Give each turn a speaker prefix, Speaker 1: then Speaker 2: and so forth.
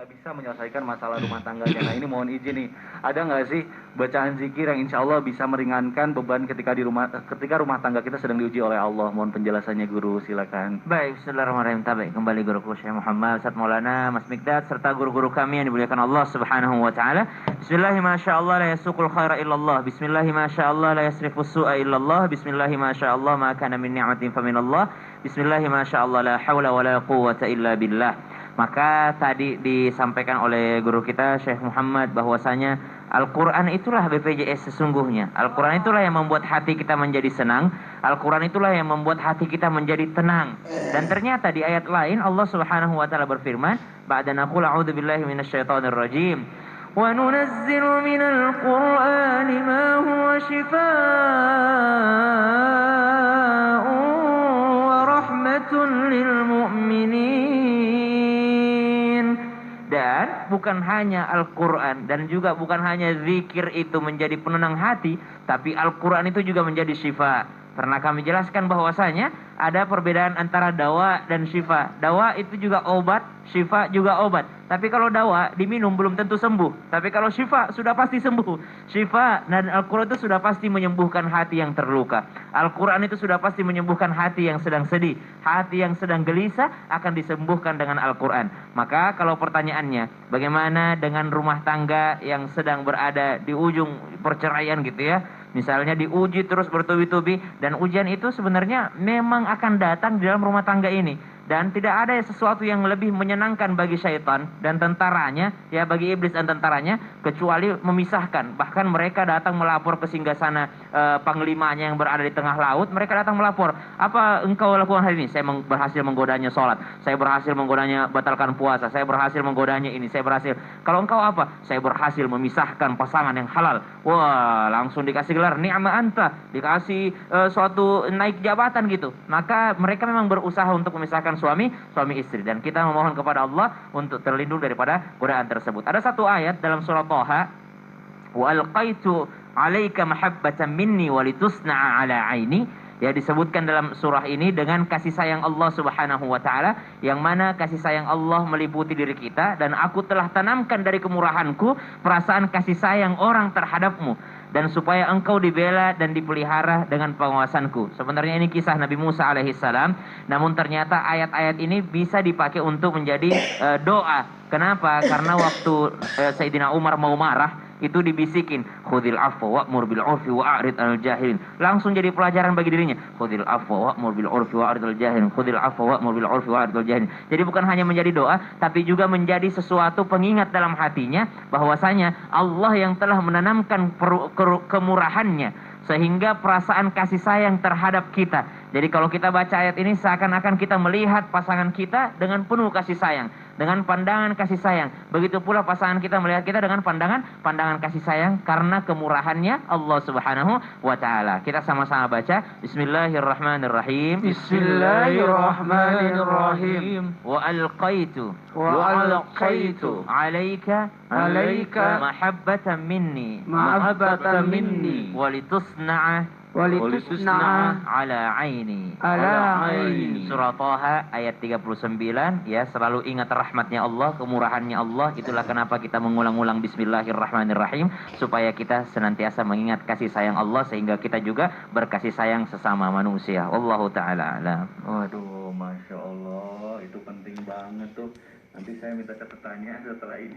Speaker 1: nggak bisa menyelesaikan masalah rumah tangganya. Nah ini mohon izin nih, ada nggak sih bacaan zikir yang insya Allah bisa meringankan beban ketika rumah tangga kita sedang diuji oleh Allah? Mohon penjelasannya guru, silakan.
Speaker 2: Baik, Bismillahirrahmanirrahim. Baik, kembali guruku Syekh Muhammad, Ustaz Maulana, Mas Mikdad, serta guru-guru kami yang dimuliakan Allah Subhanahu wa taala. Bismillahi masyaallah la yasuqul khaira illallah. Bismillahi masyaallah la yasrifus su'a illallah. Bismillahi masyaallah ma kana min ni'matin faminallah. Bismillahi masyaallah la haula wala quwwata illa billah. Maka tadi disampaikan oleh guru kita Syekh Muhammad bahwasanya Al-Quran itulah BPJS sesungguhnya. Al-Quran itulah yang membuat hati kita menjadi senang. Al-Quran itulah yang membuat hati kita menjadi tenang. Dan ternyata di ayat lain Allah Subhanahu wa taala berfirman, "Ba'da naqul a'udzu billahi minasyaitonir rajim. Wa nunazzilu minal Qur'ani ma huwa shifaa'un wa rahmatun lil mu'minin." Dan bukan hanya Al-Quran dan juga bukan hanya zikir itu menjadi penenang hati, tapi Al-Quran itu juga menjadi syifa. Pernah kami jelaskan bahwasanya ada perbedaan antara dawa dan syifa. Dawa itu juga obat, syifa juga obat. Tapi kalau dawa diminum belum tentu sembuh. Tapi kalau syifa sudah pasti sembuh. Syifa dan Al-Quran itu sudah pasti menyembuhkan hati yang terluka. Al-Quran itu sudah pasti menyembuhkan hati yang sedang sedih. Hati yang sedang gelisah akan disembuhkan dengan Al-Quran. Maka kalau pertanyaannya, bagaimana dengan rumah tangga yang sedang berada di ujung perceraian gitu ya? Misalnya diuji terus bertubi-tubi, dan ujian itu sebenarnya memang akan datang di dalam rumah tangga ini. Dan tidak ada sesuatu yang lebih menyenangkan bagi syaitan dan tentaranya, ya bagi iblis dan tentaranya, kecuali memisahkan. Bahkan mereka datang melapor ke singgasana panglimanya yang berada di tengah laut. Mereka datang melapor, apa engkau lakukan hari ini? Saya berhasil menggodanya sholat, saya berhasil menggodanya batalkan puasa, saya berhasil menggodanya ini, saya berhasil. Kalau engkau apa? Saya berhasil memisahkan pasangan yang halal. Wah, langsung dikasih gelar ni'ma anta, dikasih suatu naik jabatan gitu. Maka mereka memang berusaha untuk memisahkan suami istri, dan kita memohon kepada Allah untuk terlindung daripada godaan tersebut. Ada satu ayat dalam surah Thaha, wa alqaitu 'alaika mahabbatan minni wa litusna'a 'ala 'aini. Ya, disebutkan dalam surah ini dengan kasih sayang Allah Subhanahu wa taala, yang mana kasih sayang Allah meliputi diri kita, dan aku telah tanamkan dari kemurahanku perasaan kasih sayang orang terhadapmu, dan supaya engkau dibela dan dipelihara dengan pengawasanku. Sebenarnya ini kisah Nabi Musa alaihissalam, namun ternyata ayat-ayat ini bisa dipakai untuk menjadi doa. Kenapa? Karena waktu Sayyidina Umar mau marah, itu dibisikin, khudil afwa wa'mur bil 'urfi wa'rid 'anil jahilin. Langsung jadi pelajaran bagi dirinya. Khudil afwa wa'mur bil 'urfi wa'rid 'anil jahilin. Khudil afwa wa'mur bil 'urfi wa'rid 'anil jahilin. Jadi bukan hanya menjadi doa, tapi juga menjadi sesuatu pengingat dalam hatinya bahwasanya Allah yang telah menanamkan kemurahannya sehingga perasaan kasih sayang terhadap kita. Jadi kalau kita baca ayat ini, seakan-akan kita melihat pasangan kita dengan penuh kasih sayang, dengan pandangan kasih sayang. Begitu pula pasangan kita melihat kita dengan pandangan kasih sayang karena kemurahannya Allah Subhanahu wa taala. Kita sama-sama baca Bismillahirrahmanirrahim.
Speaker 3: Bismillahirrahmanirrahim.
Speaker 2: Wa alqaitu 'alaika mahabbatan minni walitusna'a ala aini. Surah Thaha ayat 39. Ya, selalu ingat rahmatnya Allah, kemurahannya Allah. Itulah kenapa kita mengulang-ulang Bismillahirrahmanirrahim, supaya kita senantiasa mengingat kasih sayang Allah, sehingga kita juga berkasih sayang sesama manusia. Wallahu ta'ala a'lam.
Speaker 1: Waduh, Masya Allah, itu penting banget tuh. Nanti saya minta catatannya setelah ini.